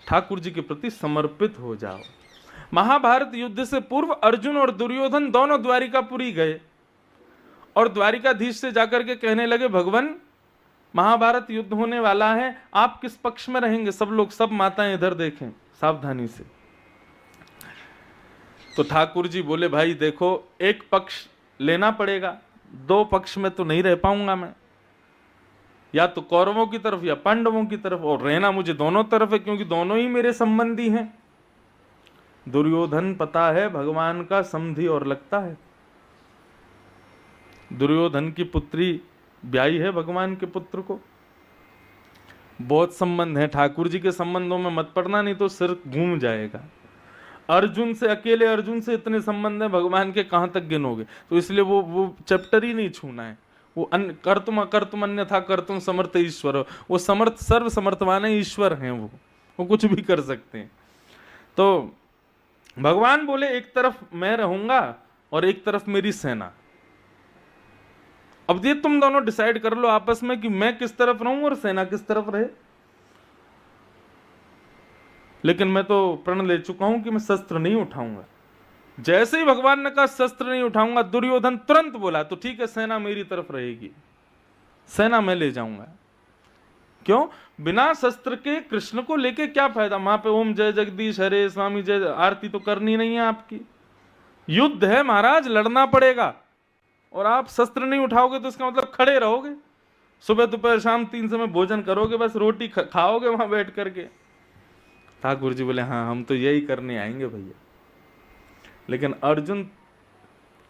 ठाकुर जी के प्रति समर्पित हो जाओ। महाभारत युद्ध से पूर्व अर्जुन और दुर्योधन दोनों द्वारिकापुरी गए और द्वारिकाधीश से जाकर के कहने लगे, भगवान महाभारत युद्ध होने वाला है, आप किस पक्ष में रहेंगे? सब लोग, सब माताएं इधर देखें सावधानी से। तो ठाकुर जी बोले, भाई देखो, एक पक्ष लेना पड़ेगा, दो पक्ष में तो नहीं रह पाऊंगा मैं, या तो कौरवों की तरफ या पांडवों की तरफ, और रहना मुझे दोनों तरफ है क्योंकि दोनों ही मेरे संबंधी हैं। दुर्योधन पता है भगवान का समधी और लगता है, दुर्योधन की पुत्री ब्याई है भगवान के पुत्र को, बहुत संबंध है। ठाकुर जी के संबंधों में मत पड़ना, नहीं तो सिर घूम जाएगा। अर्जुन से, अकेले अर्जुन से इतने संबंध है भगवान के, कहां तक गिनोगे? तो इसलिए वो चैप्टर ही नहीं छूना है। वो कर्तुम अकर्तुम अन्यथा कर्तुम समर्थ ईश्वर, वो समर्थ, सर्व समर्थवान ईश्वर हैं, वो कुछ भी कर सकते हैं। तो भगवान बोले, एक तरफ मैं रहूंगा और एक तरफ मेरी सेना। अब ये तुम दोनों डिसाइड कर लो आपस में कि मैं किस तरफ रहूं और सेना किस तरफ रहे। लेकिन मैं तो प्रण ले चुका हूं कि मैं शस्त्र नहीं उठाऊंगा। जैसे ही भगवान ने कहा शस्त्र नहीं उठाऊंगा, दुर्योधन तुरंत बोला, तो ठीक है, सेना मेरी तरफ रहेगी, सेना मैं ले जाऊंगा। क्यों? बिना शस्त्र के कृष्ण को लेके क्या फायदा? वहां पे ओम जय जगदीश हरे स्वामी जय आरती तो करनी नहीं है आपकी। युद्ध है महाराज, लड़ना पड़ेगा, और आप शस्त्र नहीं उठाओगे तो इसका मतलब खड़े रहोगे, सुबह दोपहर शाम 3 समय भोजन करोगे, बस रोटी खाओगे वहां बैठ करके। ठाकुर जी बोले, हाँ हम तो यही करने आएंगे भैया। लेकिन अर्जुन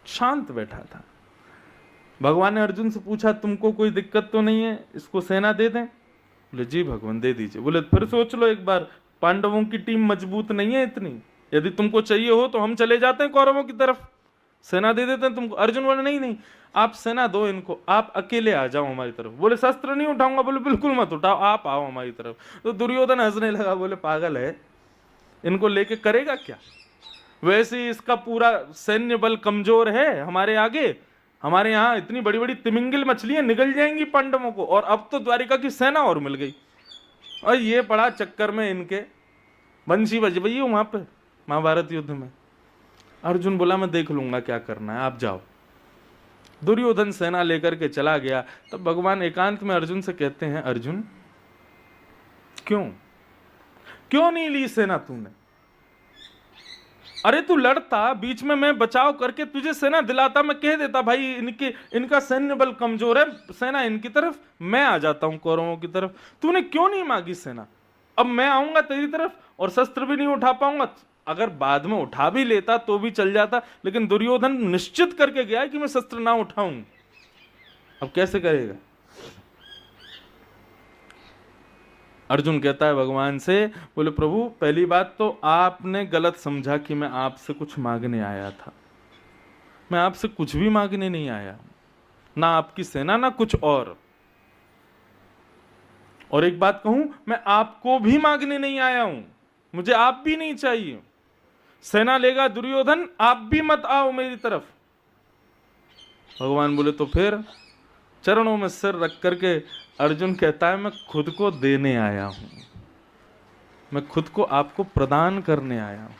शांत बैठा था। भगवान ने अर्जुन से पूछा, तुमको कोई दिक्कत तो नहीं है, इसको सेना दे दें? बोले, जी भगवान दे दीजिए। बोले, फिर सोच लो एक बार, पांडवों की टीम मजबूत नहीं है इतनी, यदि तुमको चाहिए हो तो हम चले जाते हैं कौरवों की तरफ, सेना दे देते हैं तुमको। अर्जुन बोले, नहीं नहीं, आप सेना दो इनको, आप अकेले आ जाओ हमारी तरफ। बोले, शस्त्र नहीं उठाऊंगा। बोले, बिल्कुल मत उठाओ, आप आओ हमारी तरफ। तो दुर्योधन हंसने लगा, बोले, पागल है, इनको लेके करेगा क्या? वैसे ही इसका पूरा सैन्य बल कमजोर है हमारे आगे, हमारे यहाँ इतनी बड़ी बड़ी तिमिंगिल मछलियां निगल जाएंगी पांडवों को, और अब तो द्वारिका की सेना और मिल गई, और ये पड़ा चक्कर में इनके बंशी बज गई वहां पे महाभारत युद्ध में। अर्जुन बोला, मैं देख लूंगा क्या करना है, आप जाओ। दुर्योधन सेना लेकर के चला गया। तब भगवान एकांत में अर्जुन से कहते हैं, अर्जुन क्यों नहीं ली सेना तूने? अरे तू लड़ता, बीच में मैं बचाव करके तुझे सेना दिलाता, मैं कह देता भाई इनका सैन्य बल कमजोर है, सेना इनकी तरफ, मैं आ जाता हूं कौरवों की तरफ। तूने क्यों नहीं मांगी सेना? अब मैं आऊंगा तेरी तरफ और शस्त्र भी नहीं उठा पाऊंगा, अगर बाद में उठा भी लेता तो भी चल जाता, लेकिन दुर्योधन निश्चित करके गया कि मैं शस्त्र ना उठाऊं, अब कैसे करेगा? अर्जुन कहता है भगवान से, बोले, प्रभु पहली बात तो आपने गलत समझा कि मैं आपसे कुछ मांगने आया था। मैं आपसे कुछ भी मांगने नहीं आया, ना आपकी सेना ना कुछ और एक बात कहूं, मैं आपको भी मांगने नहीं आया हूं, मुझे आप भी नहीं चाहिए। सेना लेगा दुर्योधन, आप भी मत आओ मेरी तरफ। भगवान बोले, तो फिर? चरणों में सिर रख करके अर्जुन कहता है, मैं खुद को देने आया हूं, मैं खुद को आपको प्रदान करने आया हूं,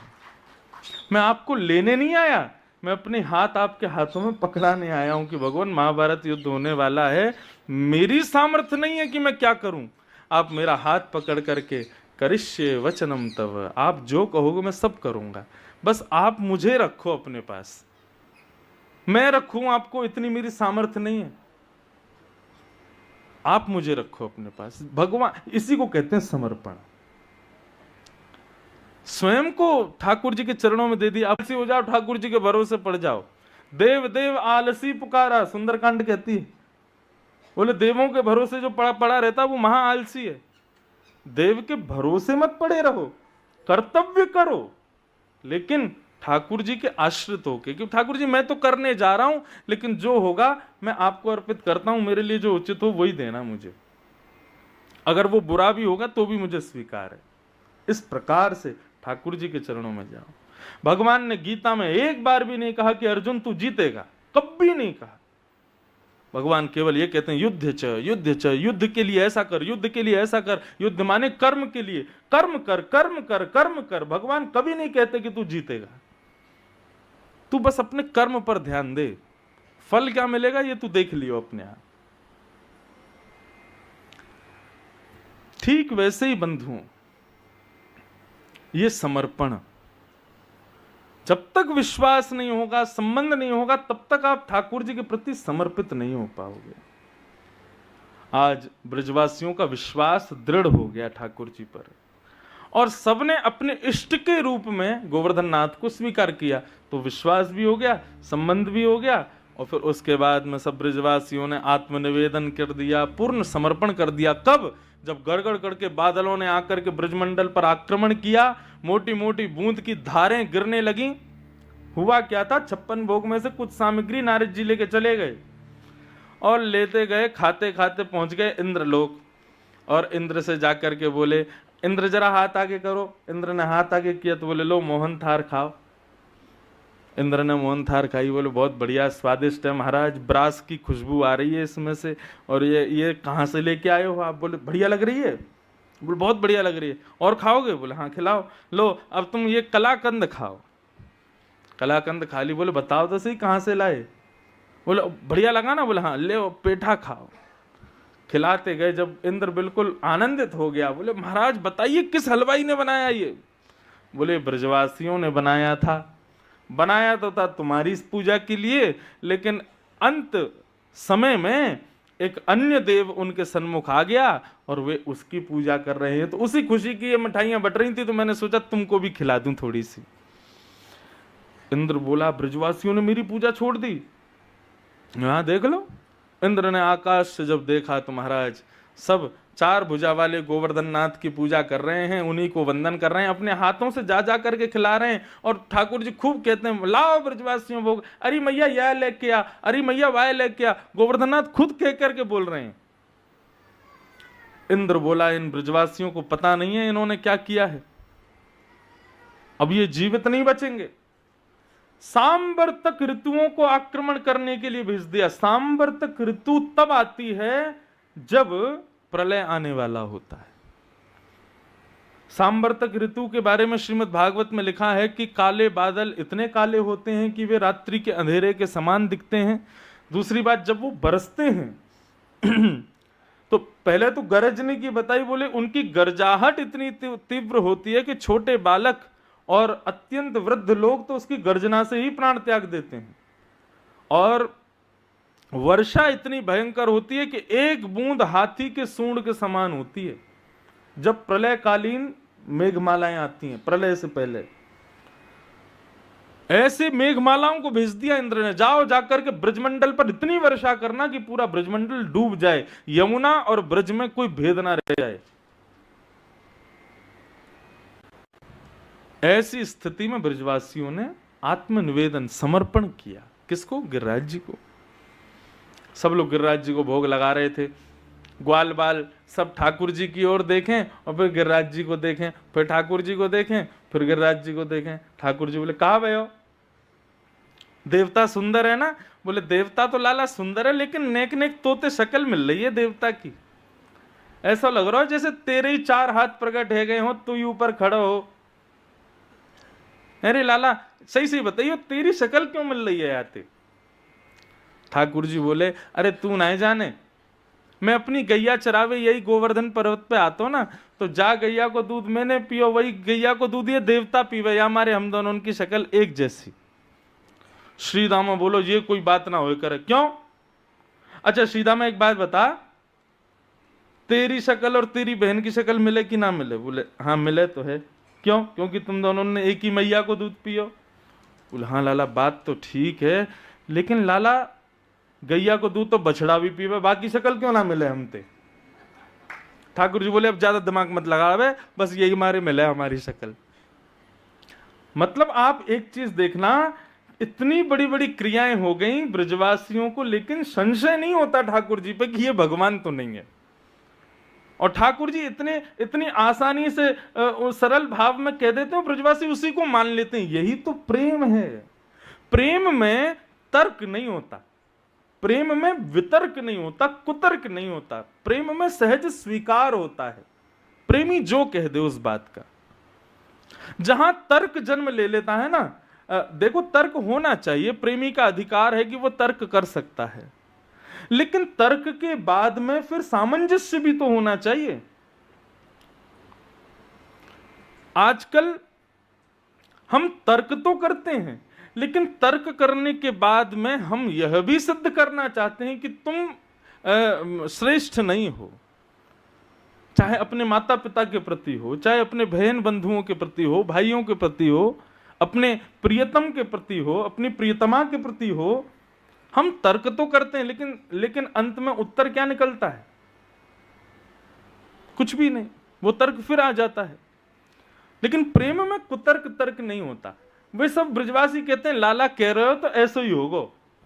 मैं आपको लेने नहीं आया, मैं अपने हाथ आपके हाथों में पकड़ाने आया हूं कि भगवान महाभारत युद्ध होने वाला है, मेरी सामर्थ्य नहीं है कि मैं क्या करूं, आप मेरा हाथ पकड़ करके, करिष्ये वचनम तव, आप जो कहोगे मैं सब करूंगा, बस आप मुझे रखो अपने पास, मैं रखूं आपको, इतनी मेरी सामर्थ्य नहीं है, आप मुझे रखो अपने पास। भगवान, इसी को कहते हैं समर्पण। स्वयं को ठाकुर जी के चरणों में दे दिया, आलसी हो जाओ, ठाकुर जी के भरोसे पड़ जाओ। देव देव आलसी पुकारा, सुंदरकांड कहती है। बोले, देवों के भरोसे जो पड़ा रहता है वो महा आलसी है। देव के भरोसे मत पड़े रहो, कर्तव्य करो, लेकिन ठाकुर जी के आश्रित होके, क्योंकि ठाकुर जी मैं तो करने जा रहा हूं, लेकिन जो होगा मैं आपको अर्पित करता हूं, मेरे लिए जो उचित हो वही देना मुझे, अगर वो बुरा भी होगा तो भी मुझे स्वीकार है। इस प्रकार से ठाकुर जी के चरणों में जाओ। भगवान ने गीता में एक बार भी नहीं कहा कि अर्जुन तू जीतेगा, कभी नहीं कहा। भगवान केवल ये कहते हैं युद्ध च युद्ध च, युद्ध के लिए ऐसा कर, युद्ध के लिए ऐसा कर। युद्ध माने कर्म के लिए, कर्म कर कर्म कर कर्म कर। भगवान कभी नहीं कहते कि तू जीतेगा, तू बस अपने कर्म पर ध्यान दे, फल क्या मिलेगा ये तू देख लियो अपने आप। ठीक वैसे ही बंधुओं, ये समर्पण, जब तक विश्वास नहीं होगा, संबंध नहीं होगा, तब तक आप ठाकुर जी के प्रति समर्पित नहीं हो पाओगे। आज ब्रजवासियों का विश्वास दृढ़ हो गया ठाकुर जी पर, और सबने अपने इष्ट के रूप में गोवर्धन नाथ को स्वीकार किया, तो विश्वास भी हो गया, संबंध भी हो गया। और फिर उसके बाद में सब ब्रजवासियों ने आत्मनिवेदन कर दिया, पूर्ण समर्पण कर दिया। कब? जब गड़गड़ करके बादलों ने आकर के ब्रजमंडल पर आक्रमण किया, मोटी मोटी बूंद की धारें गिरने लगी। हुआ क्या था, 56 भोग में से कुछ सामग्री नारद जी लेके चले गए, और लेते गए, खाते खाते पहुंच गए इंद्रलोक। और इंद्र से जाकर के बोले, इंद्र जरा हाथ आगे करो। इंद्र ने हाथ आगे किया तो बोले लो मोहन थार खाओ। इंद्र ने मोहन थार खाई, बोले बहुत बढ़िया स्वादिष्ट है महाराज, ब्रास की खुशबू आ रही है इसमें से, और ये कहाँ से लेके आए हो आप? बोले बढ़िया लग रही है। बोले बहुत बढ़िया लग रही है, और खाओगे? बोले हाँ खिलाओ। लो अब तुम ये कलाकंद खाओ। कलाकंद खा ली। बोले बताओ तो सही कहाँ से लाए? बोले बढ़िया लगा ना? बोले हाँ। ले पेठा खाओ। खिलाते गए। जब इंद्र बिल्कुल आनंदित हो गया, बोले महाराज बताइए किस हलवाई ने बनाया ये? बोले ब्रजवासियों ने बनाया था। बनाया तो था तुम्हारी पूजा के लिए, लेकिन अंत समय में एक अन्य देव उनके सन्मुख आ गया और वे उसकी पूजा कर रहे हैं, तो उसी खुशी की ये मिठाइयां बट रही थी, तो मैंने सोचा तुमको भी खिला दूं थोड़ी सी। इंद्र बोला ब्रजवासियों ने मेरी पूजा छोड़ दी, यहां देख लो। इंद्र ने आकाश से जब देखा तो महाराज सब 4 भुजा वाले गोवर्धन नाथ की पूजा कर रहे हैं, उन्हीं को वंदन कर रहे हैं, अपने हाथों से जा जा करके खिला रहे हैं। और ठाकुर जी खूब कहते हैं लाओ ब्रजवासियों भोग, अरे मैया यह लेके आ, अरे मैया वाह लेके आ। गोवर्धन नाथ खुद कह करके बोल रहे हैं। इंद्र बोला इन ब्रजवासियों को पता नहीं है इन्होंने क्या किया है, अब ये जीवित नहीं बचेंगे। सांवर्तक ऋतुओं को आक्रमण करने के लिए भेज दिया। सांवर्तक ऋतु तब आती है जब प्रलय आने वाला होता है। सांवर्तक ऋतु के बारे में श्रीमद् भागवत में लिखा है कि काले बादल इतने काले होते हैं कि वे रात्रि के अंधेरे के समान दिखते हैं। दूसरी बात, जब वो बरसते हैं तो पहले तो गरजने की बताई, बोले उनकी गरजाहट इतनी तीव्र होती है कि छोटे बालक और अत्यंत वृद्ध लोग तो उसकी गर्जना से ही प्राण त्याग देते हैं। और वर्षा इतनी भयंकर होती है कि एक बूंद हाथी के सूंड के समान होती है। जब प्रलयकालीन मेघमालाएं आती हैं, प्रलय से पहले, ऐसे मेघमालाओं को भेज दिया इंद्र ने, जाओ जाकर के ब्रजमंडल पर इतनी वर्षा करना कि पूरा ब्रजमंडल डूब जाए, यमुना और ब्रज में कोई भेद ना रह जाए। ऐसी स्थिति में ब्रजवासियों ने आत्मनिवेदन, समर्पण किया। किसको? गिरिराज जी को। सब लोग गिरिराज जी को भोग लगा रहे थे। ग्वाल बाल सब ठाकुर जी की ओर देखें और फिर गिरिराज जी को देखें, फिर ठाकुर जी को देखें, फिर गिरिराज जी को देखें। ठाकुर जी बोले कहाँ गए हो? देवता सुंदर है ना? बोले देवता तो लाला सुंदर है, लेकिन नेक नेक तोते शक्ल मिल रही है देवता की। ऐसा लग रहा हो जैसे तेरे ही 4 हाथ प्रकट है गए हो, तू ही ऊपर खड़ा हो। अरे लाला सही सही बताइए, तेरी शक्ल क्यों मिल रही है याते? ठाकुर जी बोले अरे तू नहीं जाने, मैं अपनी गैया चरावे यही गोवर्धन पर्वत पे आता हूं ना, तो जा गैया को दूध मैंने पियो, वही गैया को दूध ये देवता पीवे, या हमारे हम दोनों उनकी शक्ल एक जैसी। श्री दामा बोलो ये कोई बात ना हो करे। क्यों? अच्छा श्री दामा एक बात बता, तेरी शक्ल और तेरी बहन की शक्ल मिले कि ना मिले? बोले हाँ मिले तो है। क्यों? क्योंकि तुम दोनों ने एक ही मैया को दूध पियो। बोले हाँ लाला बात तो ठीक है, लेकिन लाला गैया को दूध तो बछड़ा भी पीवे, बाकी शक्ल क्यों ना मिले हमते? ठाकुर जी बोले अब ज्यादा दिमाग मत लगावे, बस यही मारे मिले हमारी शक्ल। मतलब आप एक चीज देखना, इतनी बड़ी बड़ी क्रियाएं हो गई ब्रजवासियों को, लेकिन संशय नहीं होता ठाकुर जी पे कि ये भगवान तो नहीं है। और ठाकुर जी इतनी आसानी से सरल भाव में कह देते हो, ब्रजवासी उसी को मान लेते हैं। यही तो प्रेम है। प्रेम में तर्क नहीं होता, प्रेम में वितर्क नहीं होता, कुतर्क नहीं होता, प्रेम में सहज स्वीकार होता है। प्रेमी जो कह दे उस बात का। जहां तर्क जन्म ले लेता है ना, देखो तर्क होना चाहिए, प्रेमी का अधिकार है कि वो तर्क कर सकता है, लेकिन तर्क के बाद में फिर सामंजस्य भी तो होना चाहिए। आजकल हम तर्क तो करते हैं, लेकिन तर्क करने के बाद में हम यह भी सिद्ध करना चाहते हैं कि तुम श्रेष्ठ नहीं हो, चाहे अपने माता पिता के प्रति हो, चाहे अपने बहन बंधुओं के प्रति हो, भाइयों के प्रति हो, अपने प्रियतम के प्रति हो, अपनी प्रियतमा के प्रति हो। हम तर्क तो करते हैं, लेकिन अंत में उत्तर क्या निकलता है? कुछ भी नहीं, वो तर्क फिर आ जाता है। लेकिन प्रेम में कुतर्क तर्क नहीं होता। वे सब ब्रजवासी कहते हैं लाला कह रहे हो तो ऐसा ही होगा,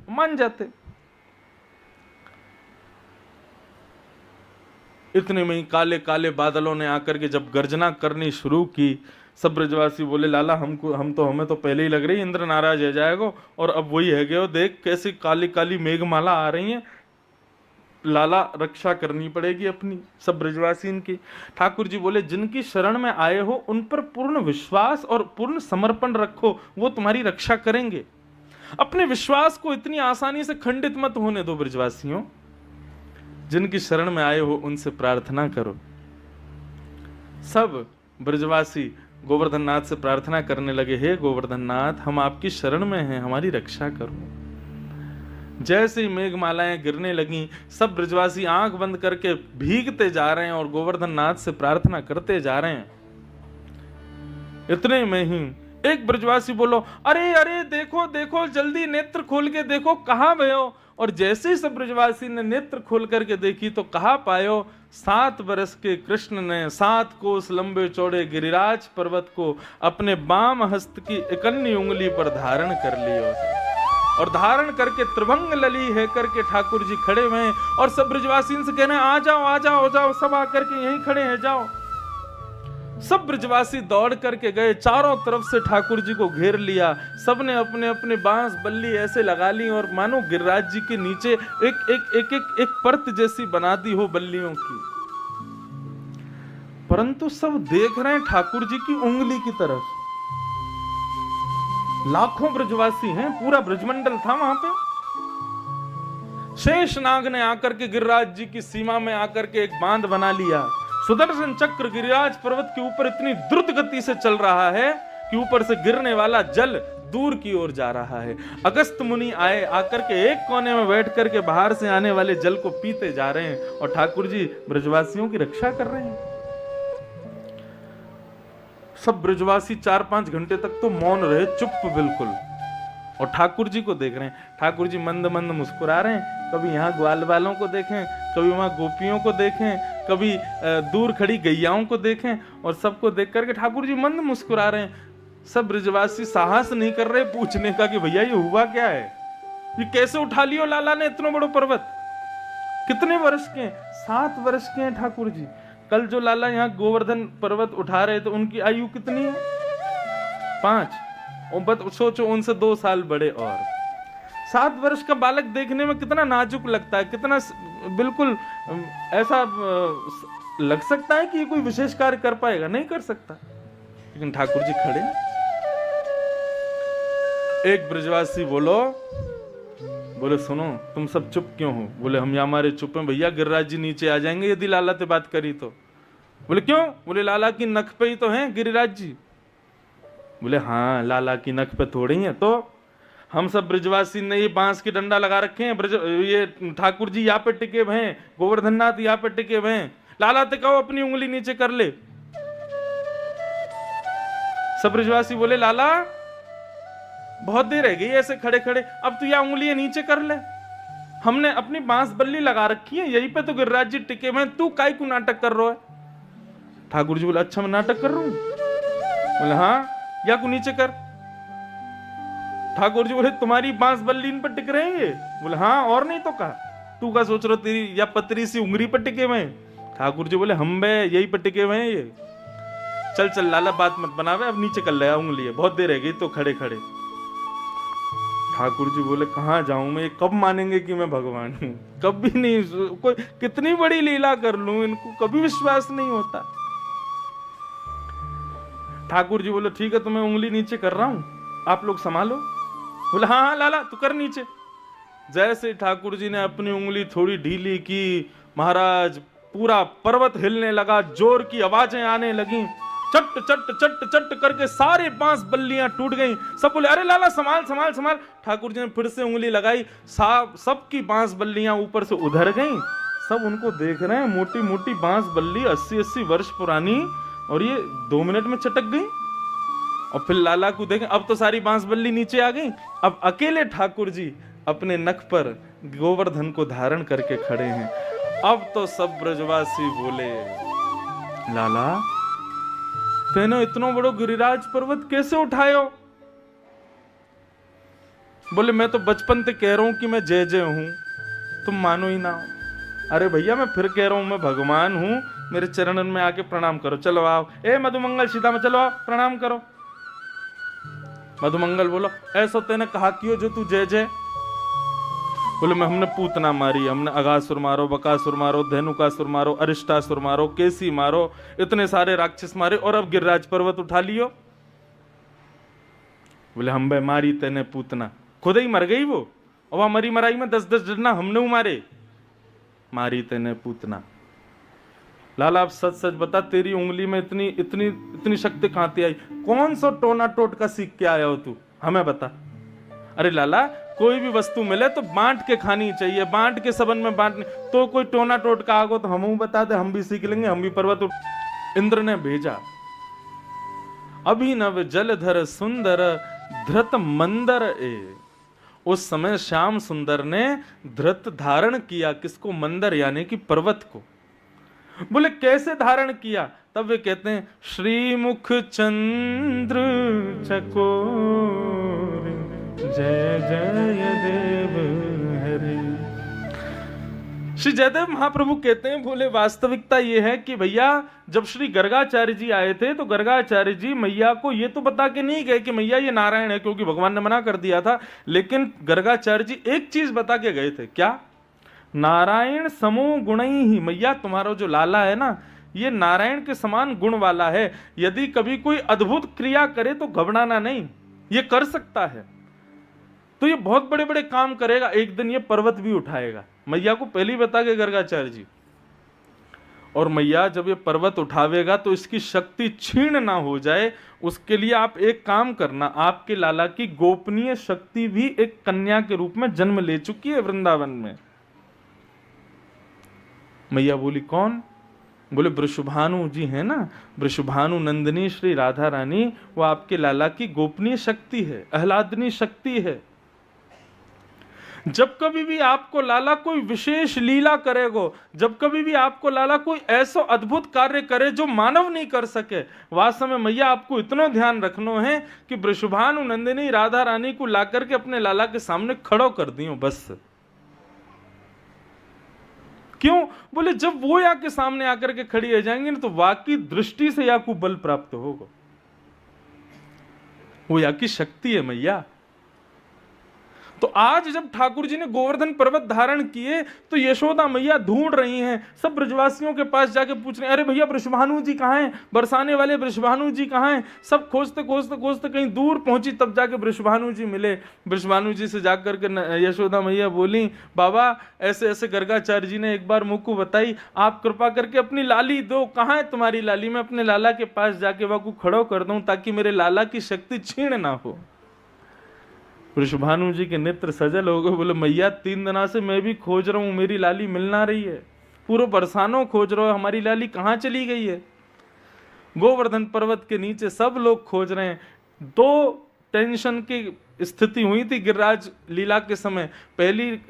मान जाते। इतने में ही काले काले बादलों ने आकर के जब गर्जना करनी शुरू की, सब ब्रजवासी बोले लाला हमें तो पहले ही लग रही इंद्र नाराज हो जाएगा, और अब वही है गया, देख कैसी काली काली मेघमाला आ रही है, लाला रक्षा करनी पड़ेगी अपनी। सब ब्रजवासी इनकी। ठाकुर जी बोले जिनकी शरण में आए हो उन पर पूर्ण विश्वास और पूर्ण समर्पण रखो, वो तुम्हारी रक्षा करेंगे। अपने विश्वास को इतनी आसानी से खंडित मत होने दो ब्रजवासियों। जिनकी शरण में आए हो उनसे प्रार्थना करो। सब ब्रजवासी गोवर्धन नाथ से प्रार्थना करने लगे, हे गोवर्धन नाथ, हम आपकी शरण में हैं, हमारी रक्षा करो। जैसे ही मेघमालाएं गिरने लगी, सब ब्रजवासी आंख बंद करके भीगते जा रहे हैं और गोवर्धन नाथ से प्रार्थना करते जा रहे हैं। इतने में ही एक ब्रजवासी बोलो, अरे अरे देखो देखो, जल्दी नेत्र खोल के देखो, कहां गए हो? और जैसे ही सब ब्रजवासी ने नेत्र खोल करके देखी तो कहा पायो, 7 वर्ष के कृष्ण ने 7 कोस लंबे चौड़े गिरिराज पर्वत को अपने बाम हस्त की इकन्नी उंगली पर धारण कर लिया और धारण करके त्रिभंग लली है करके ठाकुर जी खड़े हुए हैं। और सब ब्रजवासी से कह रहे हैं आ जाओ आ जाओ आ जाओ, सब आकर के यहीं खड़े हैं, जाओ। सब ब्रजवासी दौड़ करके गए, चारों तरफ से ठाकुर जी को घेर लिया। सबने अपने अपने बांस बल्ली ऐसे लगा ली और मानो गिरिराज जी के नीचे एक परत जैसी बना दी हो बल्लियों की। परंतु सब देख रहे हैं ठाकुर जी की उंगली की तरफ। लाखों ब्रजवासी हैं, पूरा ब्रजमंडल था वहां पे। शेषनाग ने आकर के गिरिराज जी की सीमा में आकर के एक बांध बना लिया। सुदर्शन चक्र गिरिराज पर्वत के ऊपर इतनी द्रुत गति से चल रहा है कि ऊपर से गिरने वाला जल दूर की ओर जा रहा है। अगस्त मुनि आए, आकर के एक कोने में बैठ करके बाहर से आने वाले जल को पीते जा रहे हैं और ठाकुर जी ब्रजवासियों की रक्षा कर रहे हैं। सब ब्रजवासी 4-5 घंटे तक तो मौन रहे, चुप बिल्कुल, और ठाकुर जी को देख रहे हैं। ठाकुर जी मंद मंद मुस्कुरा रहे हैं, कभी यहाँ ग्वाल वालों को देखें, कभी वहां गोपियों को देखें, कभी दूर खड़ी गैयाओं को देखें, और सबको देख करके ठाकुर जी मंद मुस्कुरा रहे हैं। सब ब्रजवासी साहस नहीं कर रहे पूछने का कि भैया ये हुआ क्या है, ये कैसे उठा लियो लाला ने इतना बड़ा पर्वत? कितने वर्ष के? 7 वर्ष के हैं ठाकुर जी। कल जो लाला यहाँ गोवर्धन पर्वत उठा रहे थे उनकी आयु कितनी है? 5। और सोचो उनसे 2 साल बड़े। और 7 वर्ष का बालक देखने में कितना नाजुक लगता है, कितना बिल्कुल ऐसा लग सकता है कि ये कोई विशेष कार्य कर पाएगा, नहीं कर सकता। लेकिन ठाकुर जी खड़े। एक ब्रजवासी बोले सुनो, तुम सब चुप क्यों हो? बोले हम यहाँ हमारे चुप हैं भैया, गिरिराज जी नीचे आ जाएंगे यदि लाला से बात करी तो। बोले क्यों? बोले लाला की नख पे ही तो हैं गिरिराज जी। बोले हाँ, लाला की नख पे थोड़ी है, तो हम सब ब्रजवासी ने ये बांस की डंडा लगा रखे हैं, ये ठाकुर जी यहाँ पे टिके हुए हैं, गोवर्धन नाथ यहाँ पे टिके हुए हैं, लाला ते कहो अपनी उंगली नीचे कर ले। सब ब्रजवासी बोले लाला बहुत देर रह गई ऐसे खड़े खड़े, अब तू यहाँ उंगली नीचे कर ले, हमने अपनी बांस बल्ली लगा रखी है, यहीं पे तो गिरिराज जी टिके हुए हैं, तू काहे को नाटक कर रहा है? ठाकुर जी बोले अच्छा मैं नाटक कर रहा हूं? बोले हाँ, या को नीचे कर। ठाकुर जी बोले तुम्हारी बांस बल्ली इन पर टिक रहे हैं? बोले हाँ, और नहीं तो कहा, तू क्या सोच रहा तेरी या पतरी सी उंगली पर टिके हुए हैं? ठाकुर जी बोले हम बे यही पर टिके हुए हैं ये। चल चल लाला बात मत बनावे, अब नीचे कर ले उंगली, बहुत देर रह गई तो खड़े खड़े। ठाकुर जी बोले कहाँ जाऊं मैं, कब मानेंगे कि मैं भगवान हूं? कभी नहीं, कोई कितनी बड़ी लीला कर लूं इनको कभी विश्वास नहीं होता। ठाकुर जी बोले ठीक है तो मैं उंगली नीचे कर रहा हूं, आप लोग संभालो। बोले हाँ हाँ लाला तू कर नीचे। जैसे ठाकुर जी ने अपनी उंगली थोड़ी ढीली की, महाराज पूरा पर्वत हिलने लगा, जोर की आवाजें आने लगी, चट चट चट चट करके सारे बांस बल्लियां टूट गईं। सब बोले अरे लाला संभाल संभाल संभाल। ठाकुर जी ने फिर से उंगली लगाई, सबकी बांस बल्लियां ऊपर से उधर गईं। सब उनको देख रहे हैं, मोटी मोटी बांस बल्ली 80-80 वर्ष पुरानी, और ये 2 मिनट में चटक गई। और फिर लाला को देखें, अब तो सारी बांस बल्ली नीचे आ गई, अब अकेले ठाकुर जी अपने नख पर गोवर्धन को धारण करके खड़े हैं। अब तो सब ब्रजवासी बोले लाला तेने इतना बड़ो गिरिराज पर्वत कैसे उठायो? बोले मैं तो बचपन से कह रहा हूं कि मैं जय जय हूं, तुम मानो ही ना हो। अरे भैया मैं फिर कह रहा हूं मैं भगवान हूं, मेरे चरणन में आके प्रणाम करो। चलो आओ, ए मधुमंगल सीता में चलो आओ प्रणाम करो। मधुमंगल बोलो ऐसा तेने कहा क्यों जो तू जय जय? बोले मैं हमने पूतना मारी, हमने अगासुर मारो, बकासुर मारो, धेनुकासुर मारो, अरिष्टासुर मारो, केसी मारो, इतने सारे राक्षस मारे और अब गिरिराज पर्वत उठा लियो। बोले हम बे मारी तेने पूतना, खुद ही मर गई वो, और वहां मरी मराई में 10-10 डरना हमने मारे, मारी तेने पूतना। लाला आप सच सच बता तेरी उंगली में इतनी इतनी इतनी शक्ति कहां से आई? कौन सा टोना टोट का सीख के आया हो तू, हमें बता। अरे लाला कोई भी वस्तु मिले तो बांट के खानी चाहिए, बांट के सबन में बांटने, तो कोई टोना टोट का आगो तो हम बता दे, हम भी सीख लेंगे, हम भी पर्वत इंद्र ने भेजा। अभिनव जलधर सुंदर धृत मंदर ए। उस समय श्याम सुंदर ने धृत धारण किया, किसको? मंदर यानी कि पर्वत को। बोले कैसे धारण किया? तब वे कहते हैं श्रीमुख चंद्र चकोर जय जय देव हरे। श्री जयदेव महाप्रभु कहते हैं बोले वास्तविकता ये है कि भैया जब श्री गर्गाचार्य जी आए थे तो गर्गाचार्य जी मैया को ये तो बता के नहीं गए कि मैया ये नारायण है, क्योंकि भगवान ने मना कर दिया था, लेकिन गर्गाचार्य जी एक चीज बता के गए थे। क्या? नारायण समो गुणई ही, मैया तुम्हारा जो लाला है ना ये नारायण के समान गुण वाला है, यदि कभी कोई अद्भुत क्रिया करे तो घबराना नहीं, ये कर सकता है, तो ये बहुत बड़े बड़े काम करेगा, एक दिन ये पर्वत भी उठाएगा। मैया को पहले ही बता के गर्गाचार्य जी। और मैया जब ये पर्वत उठावेगा तो इसकी शक्ति छीण ना हो जाए, उसके लिए आप एक काम करना, आपके लाला की गोपनीय शक्ति भी एक कन्या के रूप में जन्म ले चुकी है वृंदावन में। मैया बोली कौन? बोले वृषभानु जी है ना, वृषभानु नंदिनी श्री राधा रानी, वो आपके लाला की गोपनीय शक्ति है, आह्लादनी शक्ति है। जब कभी भी आपको लाला कोई विशेष लीला करेगो, जब कभी भी आपको लाला कोई ऐसा अद्भुत कार्य करे जो मानव नहीं कर सके, वास्तव में मैया आपको इतना ध्यान रखना है कि वृषभानु नंदिनी राधा रानी को लाकर के अपने लाला के सामने खड़ो कर दियो बस। क्यों? बोले जब वो या के सामने आकर के खड़ी हो जाएंगे ना तो वाकई दृष्टि से या को बल प्राप्त होगा, वो या की शक्ति है मैया। तो आज जब ठाकुर जी ने गोवर्धन पर्वत धारण किए तो यशोदा मैया ढूंढ रही हैं, सब ब्रजवासियों के पास जाके पूछ रहे हैं अरे भैया वृषभानु जी कहाँ हैं, बरसाने वाले वृषभानु जी कहाँ हैं। सब खोजते खोजते खोजते कहीं दूर पहुंची, तब जाके वृषभानु जी मिले। वृषभानु जी से जाकर के यशोदा मैया बोली बाबा ऐसे ऐसे गर्गाचार्य जी ने एक बार मुझ को बताई, आप कृपा करके अपनी लाली दो, कहाँ है तुम्हारी लाली, मैं अपने लाला के पास जाके वाकू खड़ो कर दूं ताकि मेरे लाला की शक्ति छीण ना हो। वृषभानु जी के नेत्र सजल हो गए, बोले मैया 3 दिनों से मैं भी खोज रहा हूं, मेरी लाली मिल ना रही है, पूरे बरसानों खोज रहा हूं, हमारी लाली कहां चली गई है। गोवर्धन पर्वत के नीचे सब लोग खोज रहे हैं। 2 टेंशन की स्थिति हुई थी गिरिराज लीला के समय। पहली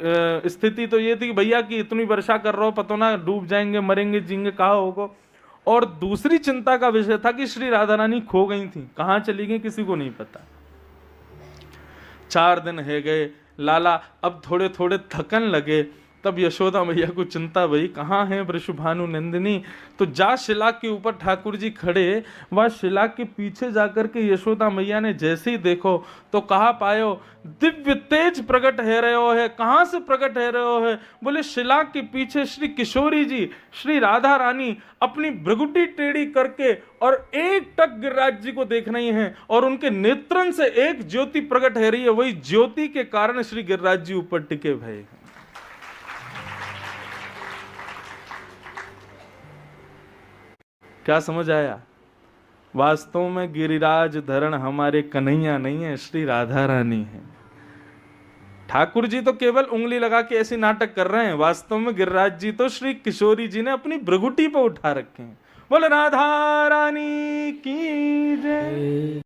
स्थिति तो ये थी कि भैया की इतनी वर्षा कर रहा हो, पता ना डूब जाएंगे, मरेंगे, जिंगे, कहा होगा। और दूसरी चिंता का विषय था कि श्री राधा रानी खो गई थी, कहां चली गई किसी को नहीं पता। 4 दिन है गए, लाला अब थोड़े थोड़े थकन लगे, तब यशोदा मैया को चिंता भई, कहाँ है वृषभानु नंदिनी। तो जा शिला के ऊपर ठाकुर जी खड़े, वह शिला के पीछे जाकर के यशोदा मैया ने जैसे ही देखो तो कहा पायो दिव्य तेज प्रकट है रहो है। कहाँ से प्रकट है रहो है? बोले शिला के पीछे श्री किशोरी जी, श्री राधा रानी अपनी भ्रगुटी टेढ़ी करके और एक टक गिरिराज जी को देख रही हैं और उनके नेत्रन से एक ज्योति प्रकट है रही है। वही ज्योति के कारण श्री गिरिराज जी ऊपर टिके भय। क्या समझ आया? वास्तव में गिरिराज धरण हमारे कन्हैया नहीं है, श्री राधा रानी है। ठाकुर जी तो केवल उंगली लगा के ऐसे नाटक कर रहे हैं, वास्तव में गिरिराज जी तो श्री किशोरी जी ने अपनी भ्रगुटी पर उठा रखे हैं। बोले राधा रानी की जय।